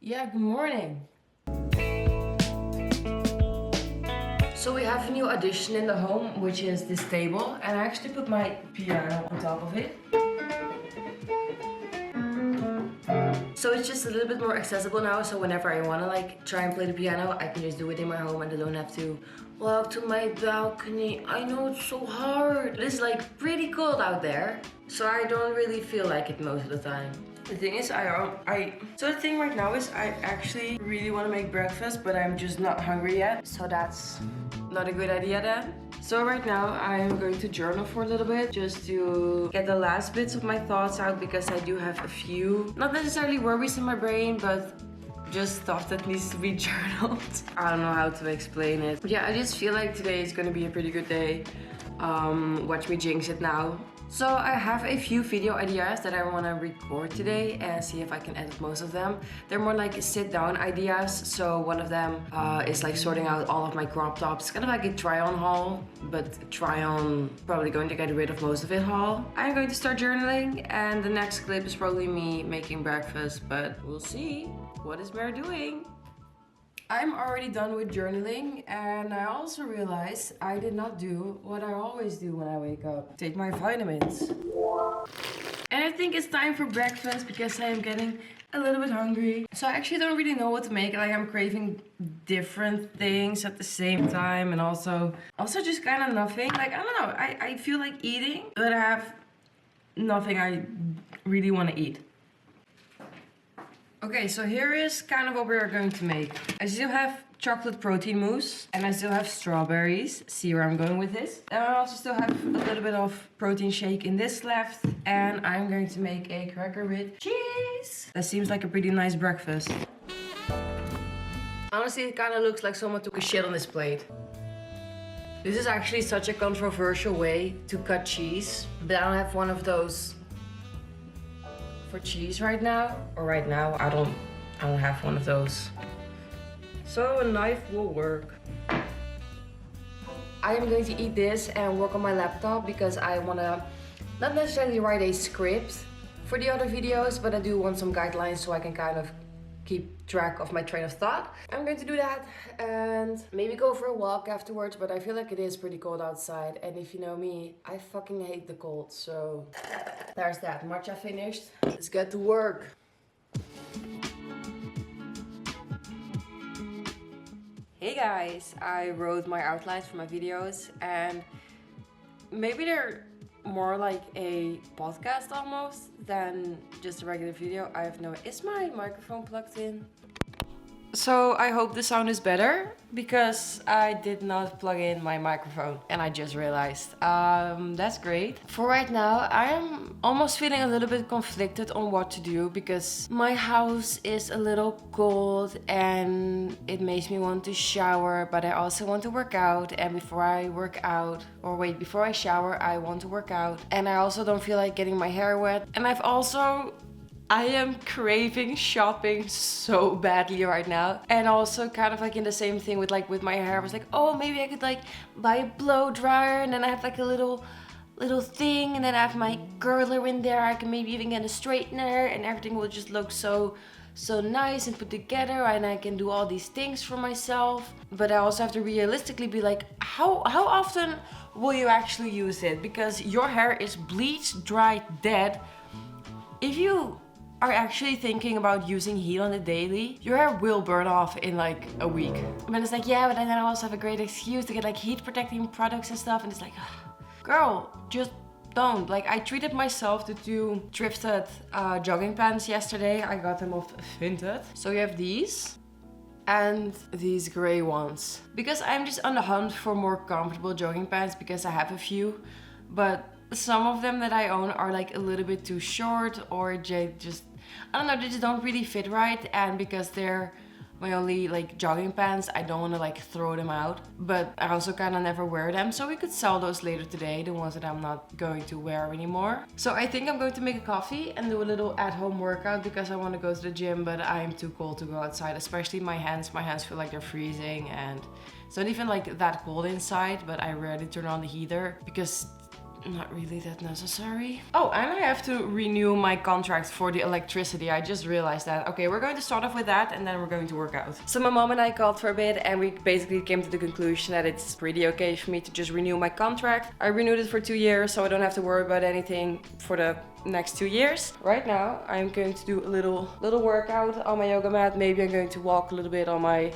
Yeah, good morning. So we have a new addition in the home, which is this table, and I actually put my piano on top of it. So it's just a little bit more accessible now, so whenever I want to try and play the piano, I can just do it in my home and I don't have to walk to my balcony. I know it's so hard. It's pretty cold out there, so I don't really feel like it most of the time. The thing is, so the thing right now is I actually really want to make breakfast, but I'm just not hungry yet, so that's not a good idea then. So right now I'm going to journal for a little bit just to get the last bits of my thoughts out, because I do have a few, not necessarily worries in my brain, but just stuff that needs to be journaled. I don't know how to explain it. But yeah, I just feel like today is gonna be a pretty good day. Watch me jinx it now. So I have a few video ideas that I want to record today and see if I can edit most of them. They're more like sit down ideas. So one of them is sorting out all of my crop tops. Kind of like a try on haul, but try on probably going to get rid of most of it haul. I'm going to start journaling, and the next clip is probably me making breakfast, but we'll see. What is Mer doing? I'm already done with journaling, and I also realized I did not do what I always do when I wake up. Take my vitamins. And I think it's time for breakfast because I am getting a little bit hungry. So I actually don't really know what to make. I'm craving different things at the same time, and also just kind of nothing. I don't know, I feel like eating, but I have nothing I really want to eat. Okay, so here is kind of what we are going to make. I still have chocolate protein mousse, and I still have strawberries. See where I'm going with this. And I also still have a little bit of protein shake in this left. And I'm going to make a cracker with cheese. That seems like a pretty nice breakfast. Honestly, it kind of looks like someone took a shit on this plate. This is actually such a controversial way to cut cheese, but I don't have one of those for cheese right now, I don't have one of those. So a knife will work. I am going to eat this and work on my laptop because I want to not necessarily write a script for the other videos, but I do want some guidelines so I can kind of keep track of my train of thought. I'm going to do that and maybe go for a walk afterwards, but I feel like it is pretty cold outside, and if you know me, I fucking hate the cold, so there's that. Matcha finished. Let's get to work. Hey guys, I wrote my outlines for my videos, and maybe they're more like a podcast almost than just a regular video. I have no... Is my microphone plugged in? So I hope the sound is better, because I did not plug in my microphone and I just realized. That's great. For right now, I am almost feeling a little bit conflicted on what to do, because my house is a little cold and it makes me want to shower, but I also want to work out. And before I shower, I want to work out. And I also don't feel like getting my hair wet. And I am craving shopping so badly right now. And also kind of in the same thing with my hair. I was like, oh, maybe I could buy a blow dryer, and then I have a little thing, and then I have my curler in there. I can maybe even get a straightener, and everything will just look so nice and put together, and I can do all these things for myself. But I also have to realistically be like, how often will you actually use it? Because your hair is bleached, dried, dead. If you are actually thinking about using heat on it daily, your hair will burn off in a week. But it's yeah, but then I also have a great excuse to get heat protecting products and stuff, and it's girl, just don't. I treated myself to 2 thrifted jogging pants yesterday. I got them off Vinted. So you have these and these gray ones, because I'm just on the hunt for more comfortable jogging pants, because I have a few, but some of them that I own are a little bit too short, or they just, I don't know, they just don't really fit right. And because they're my only jogging pants, I don't want to throw them out, but I also kind of never wear them, so we could sell those later today, the ones that I'm not going to wear anymore. So I think I'm going to make a coffee and do a little at-home workout, because I want to go to the gym, but I am too cold to go outside, especially my hands feel like they're freezing, and it's not even that cold inside, but I rarely turn on the heater because not really that necessary. Oh, and I have to renew my contract for the electricity. I just realized that. Okay, we're going to start off with that and then we're going to work out. So my mom and I called for a bit and we basically came to the conclusion that it's pretty okay for me to just renew my contract. I renewed it for 2 years, so I don't have to worry about anything for the next 2 years. Right now, I'm going to do a little workout on my yoga mat. Maybe I'm going to walk a little bit on my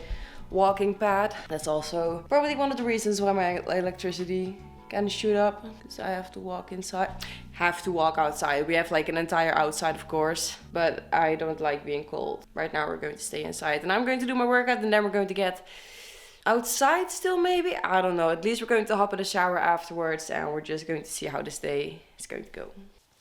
walking pad. That's also probably one of the reasons why my electricity kind of shoot up, because I have to walk inside. Have to walk outside. We have like an entire outside, of course, but I don't like being cold. Right now we're going to stay inside and I'm going to do my workout and then we're going to get outside still maybe. I don't know. At least we're going to hop in the shower afterwards and we're just going to see how this day is going to go.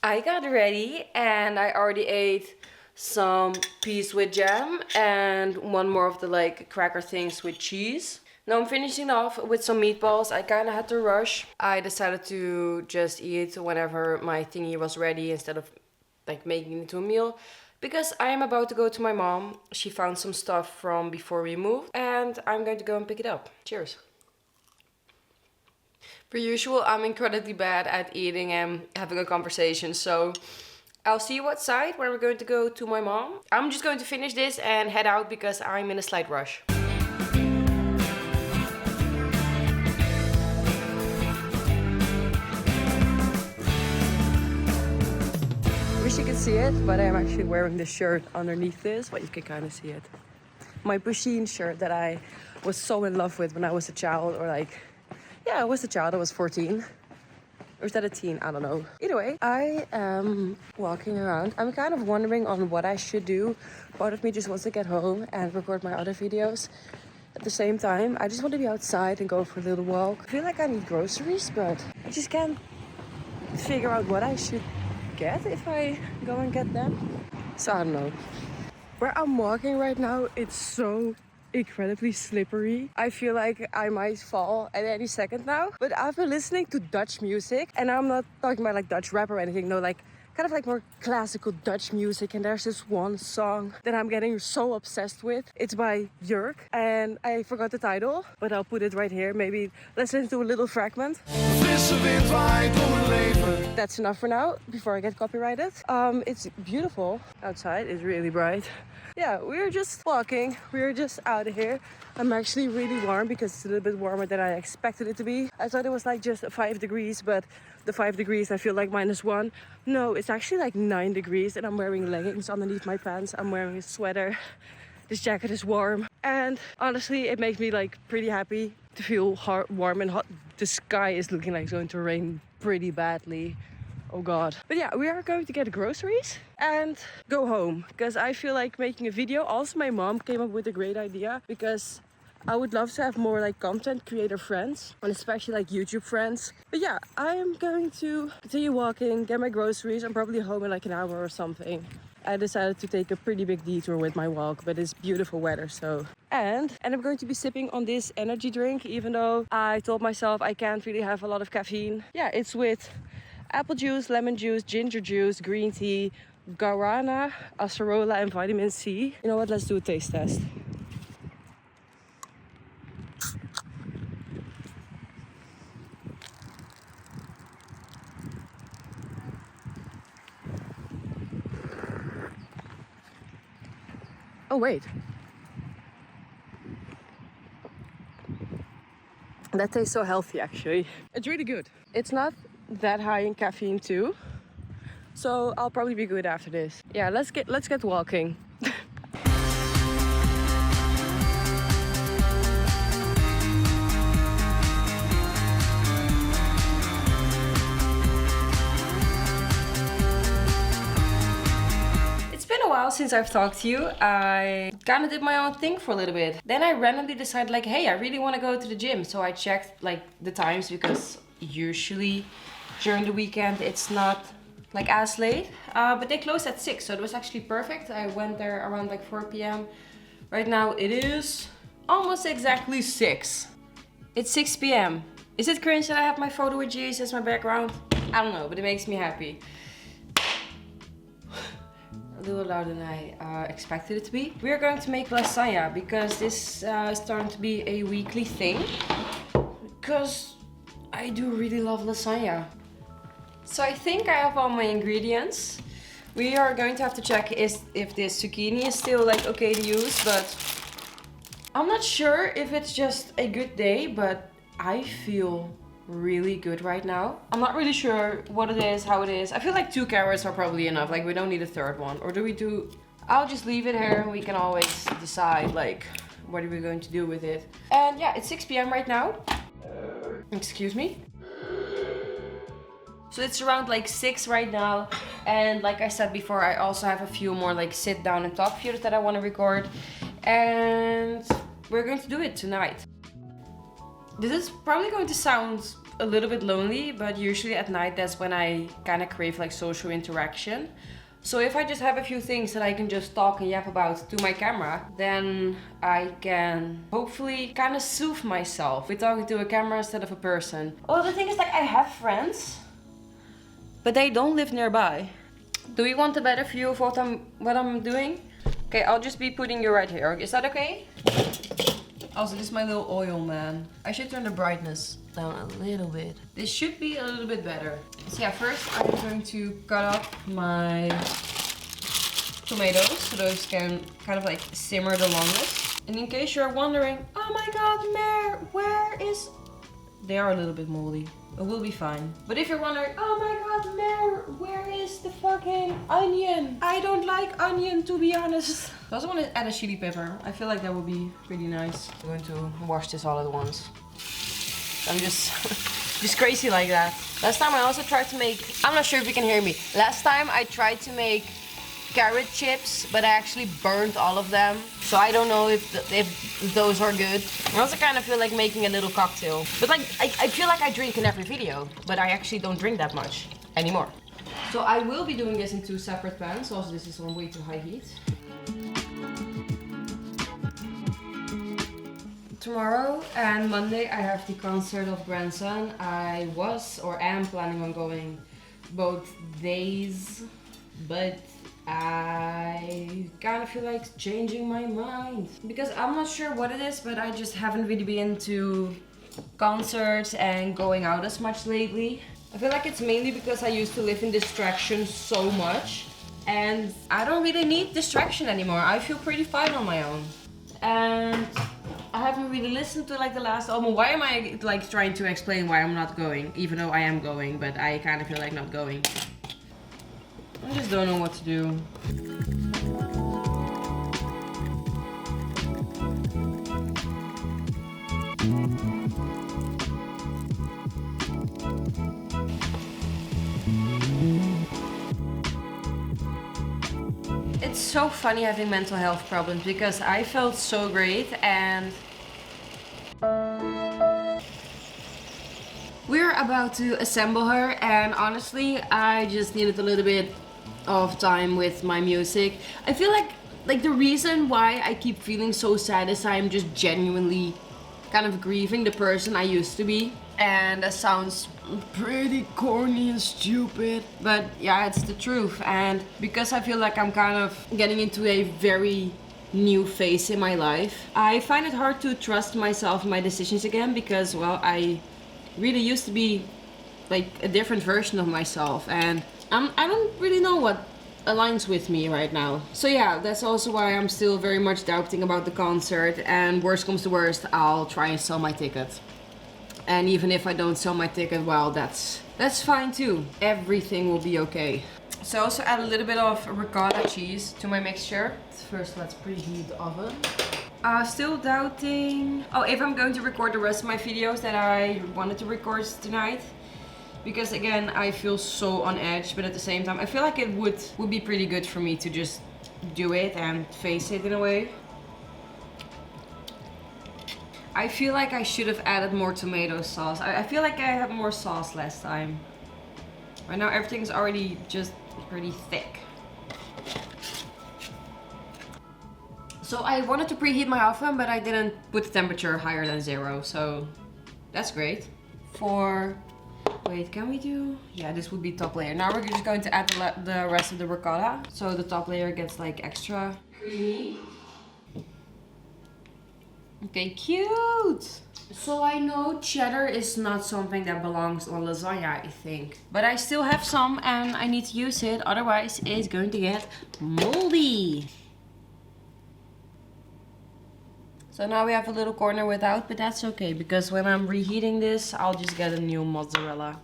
I got ready and I already ate some peas with jam and one more of the like cracker things with cheese. Now I'm finishing off with some meatballs. I kind of had to rush. I decided to just eat whenever my thingy was ready instead of like making it into a meal. Because I am about to go to my mom. She found some stuff from before we moved and I'm going to go and pick it up. Cheers. Per usual, I'm incredibly bad at eating and having a conversation. So I'll see you outside when we're going to go to my mom. I'm just going to finish this and head out because I'm in a slight rush. Wish you could see it, but I'm actually wearing this shirt underneath this, but you can kind of see it. My Pusheen shirt that I was so in love with when I was a child, or like, yeah, I was a child, I was 14. Or is that a teen? I don't know. Either way, I am walking around. I'm kind of wondering on what I should do. Part of me just wants to get home and record my other videos. At the same time, I just want to be outside and go for a little walk. I feel like I need groceries, but I just can't figure out what I should get if I go and get them. So I don't know. Where I'm walking right now, it's so incredibly slippery. I feel like I might fall at any second now. But I've been listening to Dutch music, and I'm not talking about like Dutch rap or anything. No, like kind of like more classical Dutch music. And there's this one song that I'm getting so obsessed with. It's by Jurk and I forgot the title, but I'll put it right here. Maybe let's listen to a little fragment. That's enough for now before I get copyrighted. It's beautiful outside. It's really bright. Yeah, we're just walking. We're just out of here. I'm actually really warm because it's a little bit warmer than I expected it to be. I thought it was like just 5 degrees, but the 5 degrees I feel like -1. No, it's actually like 9 degrees and I'm wearing leggings underneath my pants. I'm wearing a sweater. This jacket is warm. And honestly, it makes me like pretty happy to feel warm and hot. The sky is looking like it's going to rain pretty badly. Oh god. But yeah, we are going to get groceries and go home because I feel like making a video. Also, my mom came up with a great idea because I would love to have more like content creator friends and especially like YouTube friends. But yeah, I am going to continue walking, get my groceries. I'm probably home in like an hour or something. I decided to take a pretty big detour with my walk, but it's beautiful weather, so. And I'm going to be sipping on this energy drink, even though I told myself I can't really have a lot of caffeine. Yeah, it's with apple juice, lemon juice, ginger juice, green tea, guarana, acerola, and vitamin C. You know what? Let's do a taste test. Oh, wait. That tastes so healthy, actually. It's really good. It's not that high in caffeine too, so I'll probably be good after this. Yeah, let's get walking. Since I've talked to you, I kind of did my own thing for a little bit. Then I randomly decided like, hey, I really want to go to the gym. So I checked like the times because usually during the weekend it's not like as late. But they closed at 6, so it was actually perfect. I went there around like 4 p.m. Right now it is almost exactly 6. It's 6 p.m. Is it cringe that I have my photo with Jesus as my background? I don't know, but it makes me happy. A little louder than I expected it to be. We are going to make lasagna because this is starting to be a weekly thing. Because I do really love lasagna. So I think I have all my ingredients. We are going to have to check if this zucchini is still like okay to use, but I'm not sure if it's just a good day, but I feel really good right now. I'm not really sure what it is, how it is. I feel like 2 carrots are probably enough. Like we don't need a third one. Or do we do... I'll just leave it here and we can always decide like what are we going to do with it. And yeah, it's 6 p.m. right now. Excuse me. So it's around like 6 right now. And like I said before, I also have a few more like sit down and talk videos that I want to record. And we're going to do it tonight. This is probably going to sound a little bit lonely, but usually at night that's when I kind of crave like social interaction. So if I just have a few things that I can just talk and yap about to my camera, then I can hopefully kind of soothe myself with talking to a camera instead of a person. Well, the thing is like I have friends, but they don't live nearby. Do we want a better view of what I'm doing? Okay, I'll just be putting you right here. Is that okay? Also, this is my little oil man. I should turn the brightness down a little bit. This should be a little bit better. So yeah, first I'm going to cut up my tomatoes so those can kind of like simmer the longest. And in case you're wondering, oh my god, Mer, where is... They are a little bit moldy. It will be fine. But if you're wondering, oh my god, Mer, where is the fucking onion? I don't like onion, to be honest. I also want to add a chili pepper. I feel like that would be pretty nice. I'm going to wash this all at once. I'm just just crazy like that. Last time I also tried to make, I'm not sure if you can hear me. Last time I tried to make carrot chips, but I actually burned all of them. So I don't know if those are good. I also kind of feel like making a little cocktail. But like, I feel like I drink in every video, but I actually don't drink that much anymore. So I will be doing this in 2 separate pans. Also, this is on way too high heat. Tomorrow and Monday I have the concert of Grandson. I was or am planning on going both days, but I kind of feel like changing my mind because I'm not sure what it is, but I just haven't really been into concerts and going out as much lately. I feel like it's mainly because I used to live in distraction so much and I don't really need distraction anymore. I feel pretty fine on my own. And I haven't really listened to like the last album. Why am I like trying to explain why I'm not going, even though I am going, but I kind of feel like not going. I just don't know what to do. It's so funny having mental health problems because I felt so great and we're about to assemble her, and honestly I just needed a little bit of time with my music. I feel like the reason why I keep feeling so sad is I'm just genuinely kind of grieving the person I used to be. And that sounds pretty corny and stupid, but yeah, it's the truth. And because I feel like I'm kind of getting into a very new phase in my life, I find it hard to trust myself and my decisions again because, well, I really used to be like a different version of myself, and I don't really know what aligns with me right now. So yeah, that's also why I'm still very much doubting about the concert, and worst comes to worst, I'll try and sell my ticket. And even if I don't sell my ticket, well, that's fine too. Everything will be okay. So I also add a little bit of ricotta cheese to my mixture. First, let's preheat the oven. Still doubting. Oh, if I'm going to record the rest of my videos that I wanted to record tonight. Because again, I feel so on edge, but at the same time, I feel like it would be pretty good for me to just do it and face it in a way. I feel like I should have added more tomato sauce. I feel like I had more sauce last time. Right now everything's already just pretty thick. So I wanted to preheat my oven, but I didn't put the temperature higher than 0, so that's great. Wait, can we do... Yeah, this would be top layer. Now we're just going to add the rest of the ricotta, so the top layer gets like extra creamy. Okay, cute! So I know cheddar is not something that belongs on lasagna, I think. But I still have some and I need to use it, otherwise it's going to get moldy. So now we have a little corner without, but that's okay, because when I'm reheating this, I'll just get a new mozzarella.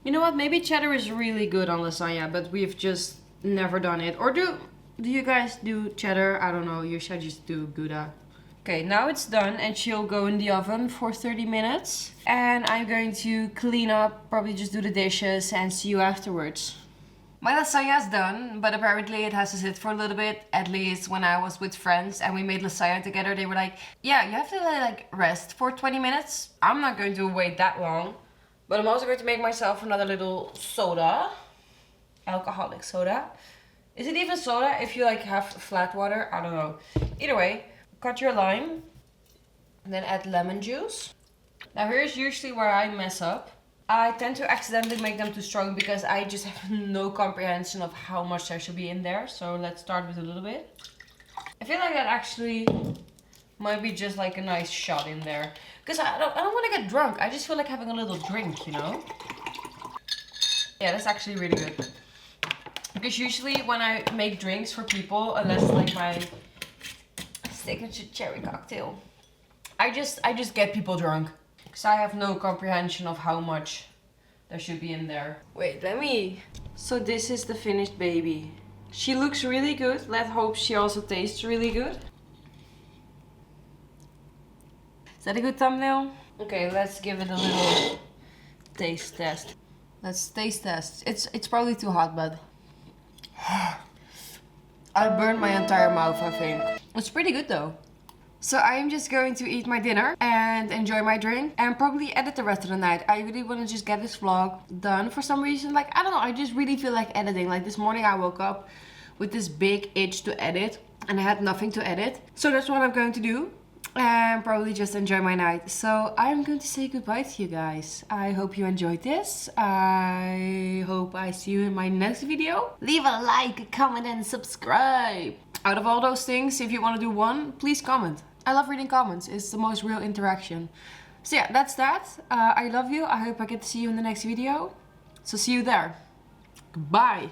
You know what, maybe cheddar is really good on lasagna, but we've just never done it. Or do you guys do cheddar? I don't know, you should just do Gouda. Okay, now it's done and she'll go in the oven for 30 minutes. And I'm going to clean up, probably just do the dishes and see you afterwards. My lasagna is done, but apparently it has to sit for a little bit. At least when I was with friends and we made lasagna together, they were like, yeah, you have to like rest for 20 minutes. I'm not going to wait that long. But I'm also going to make myself another little soda. Alcoholic soda. Is it even soda if you like have flat water? I don't know. Either way, cut your lime. And then add lemon juice. Now here's usually where I mess up. I tend to accidentally make them too strong because I just have no comprehension of how much there should be in there. So let's start with a little bit. I feel like that actually might be just like a nice shot in there. Because I don't want to get drunk. I just feel like having a little drink, you know? Yeah, that's actually really good. Because usually when I make drinks for people, unless it's like my signature cherry cocktail, I just get people drunk. Because I have no comprehension of how much there should be in there. Wait, let me... So this is the finished baby. She looks really good. Let's hope she also tastes really good. Is that a good thumbnail? Okay, let's give it a little taste test. Let's taste test. It's probably too hot, but... I burned my entire mouth, I think. It's pretty good though. So I'm just going to eat my dinner and enjoy my drink and probably edit the rest of the night. I really want to just get this vlog done for some reason. Like, I don't know, I just really feel like editing. Like this morning I woke up with this big itch to edit and I had nothing to edit. So that's what I'm going to do and probably just enjoy my night. So I'm going to say goodbye to you guys. I hope you enjoyed this. I hope I see you in my next video. Leave a like, a comment and subscribe. Out of all those things, if you want to do one, please comment. I love reading comments. It's the most real interaction. So yeah, that's that. I love you. I hope I get to see you in the next video. So see you there. Goodbye.